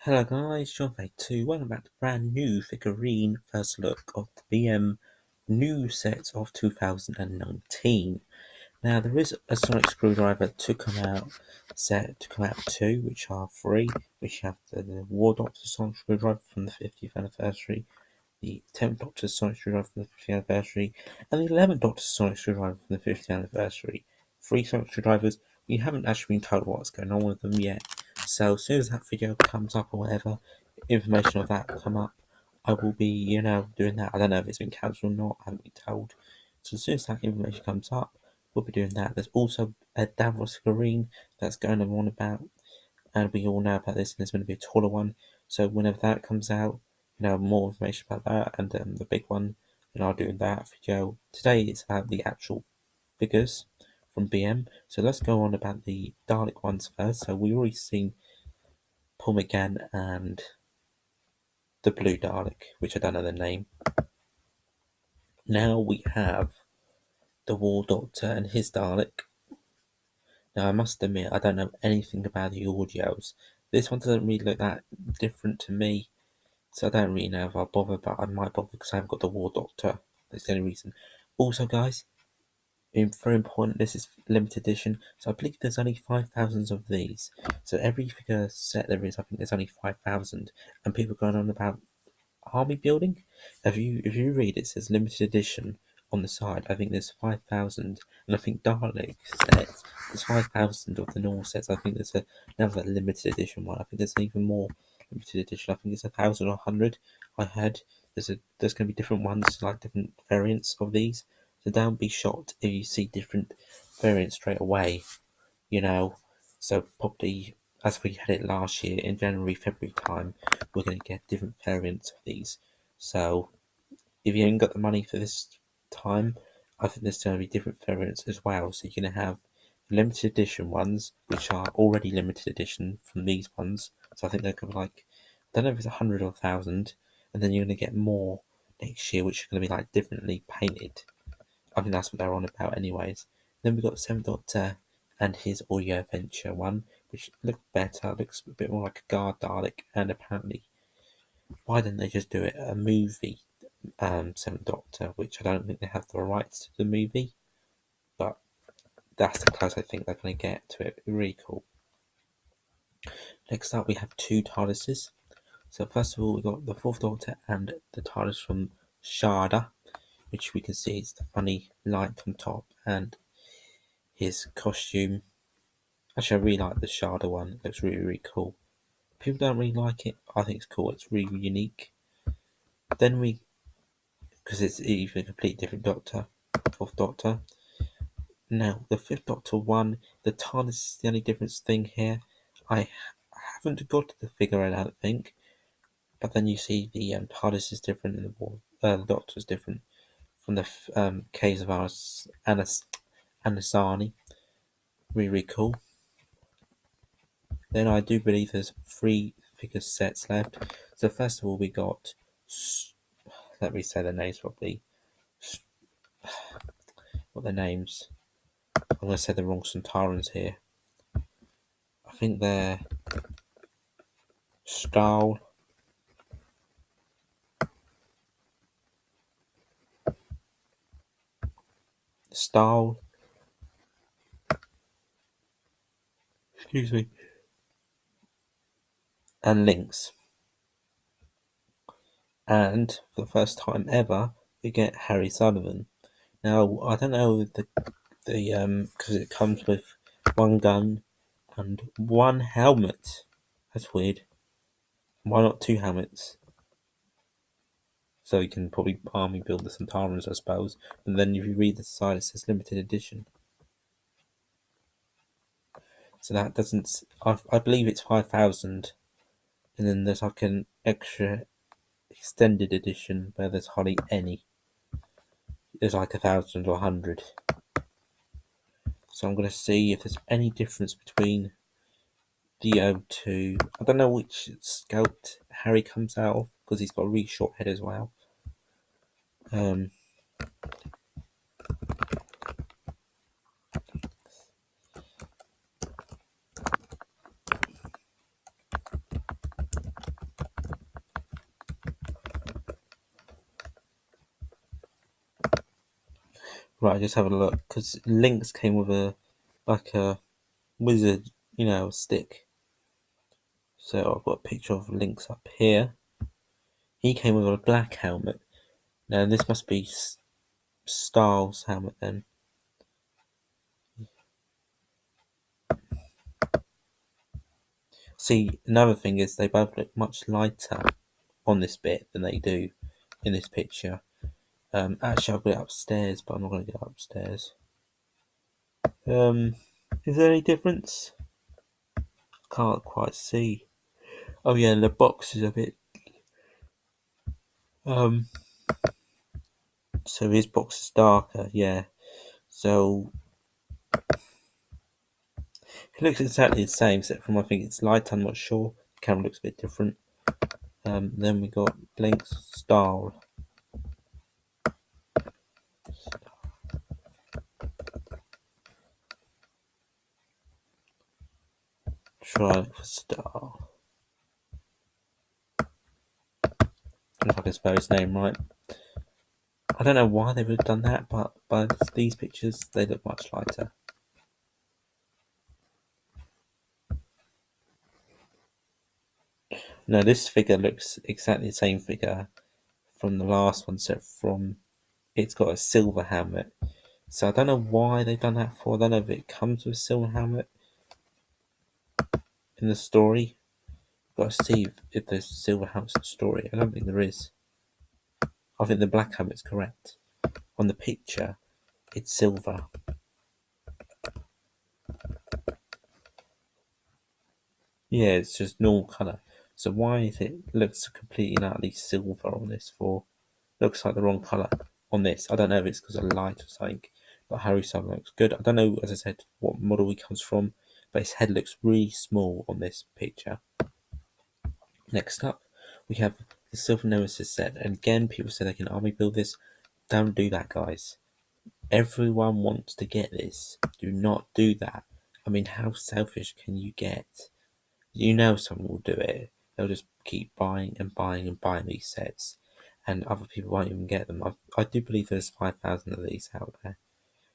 Hello guys, John82. Welcome back to brand new figurine first look of the BM new set of 2019. Now there is a Sonic Screwdriver to come out too, which are free. Which have the War Doctor Sonic Screwdriver from the 50th anniversary, the 10th Doctor Sonic Screwdriver from the 50th anniversary, and the 11th Doctor Sonic Screwdriver from the 50th anniversary. Free Sonic Screwdrivers. We haven't actually been told what's going on with them yet. So as soon as that video comes up or whatever, information of that come up, I will be, doing that. I don't know if it's been cancelled or not, I haven't been told. So as soon as that information comes up, we'll be doing that. There's also a Davros figurine that's going on about, and we all know about this, and there's going to be a taller one. So whenever that comes out, more information about that, and the big one, and I'll do that video. Today it's about the actual figures from BM. So let's go on about the Dalek ones first. So we've already seen Paul McGann and the Blue Dalek, which I don't know the name. Now we have the War Doctor and his Dalek. Now I must admit I don't know anything about the audios. This one doesn't really look that different to me, so I don't really know if I'll bother, but I might bother because I haven't got the War Doctor. That's the only reason. Also guys, very important, this is limited edition, so I believe there's only 5,000 of these. So every figure set there is, I think there's only 5,000, and people are going on about army building. If you read, it says limited edition on the side. I think there's 5,000, and I think Dalek sets there's 5,000 of the normal sets. I think there's another limited edition one. I think there's even more limited edition. I think it's 1,000 or 100. I heard there's going to be different ones, like different variants of these. So don't be shocked if you see different variants straight away. So probably as we had it last year in January, February time, we're going to get different variants of these. So if you ain't got the money for this time, I think there's going to be different variants as well. So you're going to have limited edition ones, which are already limited edition from these ones. So I think they're going to be like, I don't know if it's 100 or 1,000, and then you're going to get more next year, which are going to be like differently painted. I think that's what they're on about anyways. Then we've got Seventh Doctor and his Audio Adventure one, which looks better, looks a bit more like a guard Dalek, and apparently, why didn't they just do it a movie, Seventh Doctor, which I don't think they have the rights to the movie, but that's the close I think they're going to get to it. Really cool. Next up we have two TARDISes. So first of all we got the Fourth Doctor and the TARDIS from Sharda, which we can see is the funny light on top and his costume. Actually, I really like the Sharda one. It looks really, really cool. People don't really like it. I think it's cool. It's really unique. Then because it's even a completely different Doctor, Fourth Doctor. Now, the Fifth Doctor one, the TARDIS is the only difference thing here. I haven't got the figure, I don't think. But then you see the TARDIS is different and the Doctor is different from the Caves of Anasani. Really, really cool. Then I do believe there's 3 figure sets left. So first of all we got, let me say their names properly. What their names? I'm going to say the wrong Sontarans here. I think they're Stahl, excuse me, and Lynx. And for the first time ever, we get Harry Sullivan. Now I don't know the because it comes with 1 gun and 1 helmet. That's weird. Why not 2 helmets? So you can probably army build the Sontarans, I suppose. And then if you read the side, it says limited edition. So that doesn't. I believe it's 5,000, and then there's like an extra extended edition where there's hardly any. There's like 1,000 or 100. So I'm going to see if there's any difference between the O2. I don't know which scout Harry comes out of because he's got a really short head as well. Right, just have a look, because Lynx came with a wizard, stick. So I've got a picture of Lynx up here. He came with a black helmet. Now this must be Styles' helmet then. See, another thing is they both look much lighter on this bit than they do in this picture. Actually, I'll put it upstairs, but I'm not going to go upstairs. Is there any difference? Can't quite see. Oh yeah, the box is a bit. So his box is darker, yeah. So it looks exactly the same, except from I think it's light. I'm not sure. The camera looks a bit different. Then we got Lynx Style. Try for Style. If I can spell his name right. I don't know why they would have done that, but by these pictures, they look much lighter. No, this figure looks exactly the same figure from the last one, so it's got a silver helmet. So I don't know why they've done that for. I don't know if it comes with a silver helmet in the story. Got to see if there's silver helmets in the story. I don't think there is. I think the black helmet's correct. On the picture, it's silver. Yeah, it's just normal colour. So why is it looks completely and utterly silver on this for? Looks like the wrong colour on this. I don't know if it's because of light or something, but Harry Styles looks good. I don't know, as I said, what model he comes from, but his head looks really small on this picture. Next up, we have the Silver Nemesis set. And again, people say they can army build this. Don't do that, guys. Everyone wants to get this. Do not do that. I mean, how selfish can you get? You know someone will do it. They'll just keep buying and buying and buying these sets, and other people won't even get them. I do believe there's 5,000 of these out there.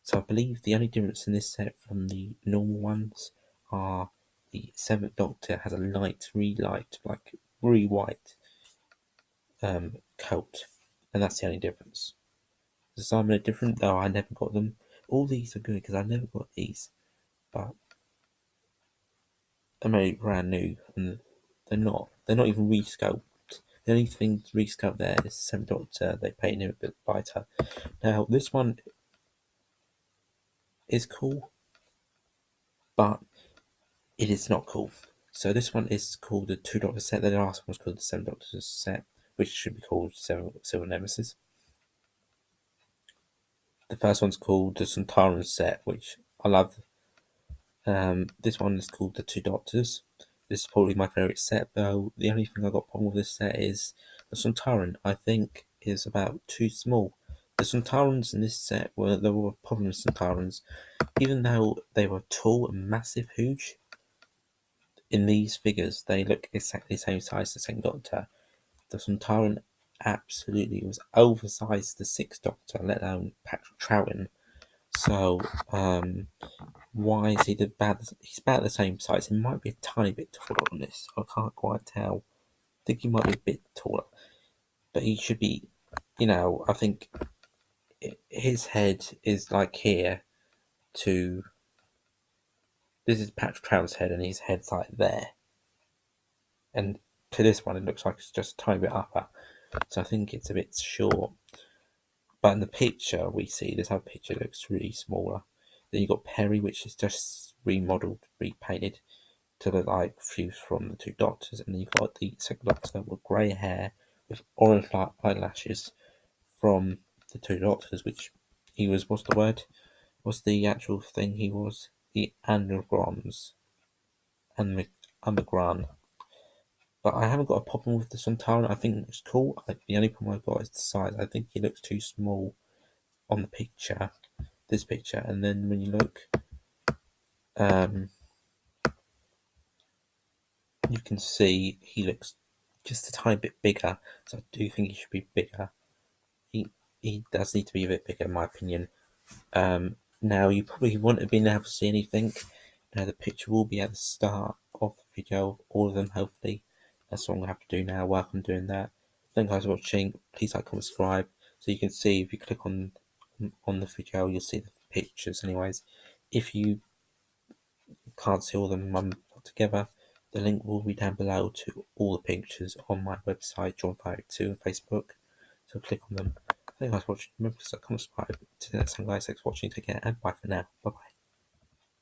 So I believe the only difference in this set from the normal ones are the Seventh Doctor has a really light, like really white coat, and that's the only difference. The Simon are different. Oh, I never got them. All these are good because I never got these, but they're very brand new and they're not. They're not even resculpted. The only thing resculpted there is the Seventh Doctor. They painted him a bit lighter. Now this one is cool, but it is not cool. So this one is called the Two Doctor set. The last one was called the Seven Doctors set, which should be called Silver Nemesis. The first one's called the Sontaran set, which I love. This one is called the Two Doctors. This is probably my favourite set, though the only thing I got problem with this set is the Sontaran, I think, is about too small. The Sontarans in this set there were problem with Sontarans. Even though they were tall and massive, huge, in these figures they look exactly the same size as the same Doctor. The Sontaran absolutely was oversized the Sixth Doctor, let alone Patrick Troughton. So, why is he he's about the same size. He might be a tiny bit taller on this. I can't quite tell. I think he might be a bit taller. But he should be, I think his head is like here to. This is Patrick Troughton's head, and his head's like there. And to this one, it looks like it's just a tiny bit upper. So I think it's a bit short. But in the picture we see, this other picture looks really smaller. Then you've got Perry, which is just remodeled, repainted to look like views from the Two Doctors. And then you've got the Second Doctor with grey hair, with orange eyelashes from the Two Doctors, which he was, what's the word? What's the actual thing he was? The Anagrams. And Amagran. But I haven't got a problem with the Sontaran. I think it's cool. The only problem I've got is the size. I think he looks too small on the picture, this picture, and then when you look, you can see he looks just a tiny bit bigger. So I do think he should be bigger. He does need to be a bit bigger, in my opinion. Now you probably wouldn't have been able to see anything. Now the picture will be at the start of the video, all of them hopefully. That's what I'm gonna have to do now. While I'm doing that, thank you guys for watching. Please like, comment, subscribe, so you can see if you click on the video, you'll see the pictures. Anyways, if you can't see all of them together, the link will be down below to all the pictures on my website, John Direct 2 and Facebook. So click on them. Thank you guys for watching. Remember to like, comment, subscribe. Till next time, guys. Thanks for watching. Take care and bye for now. Bye bye.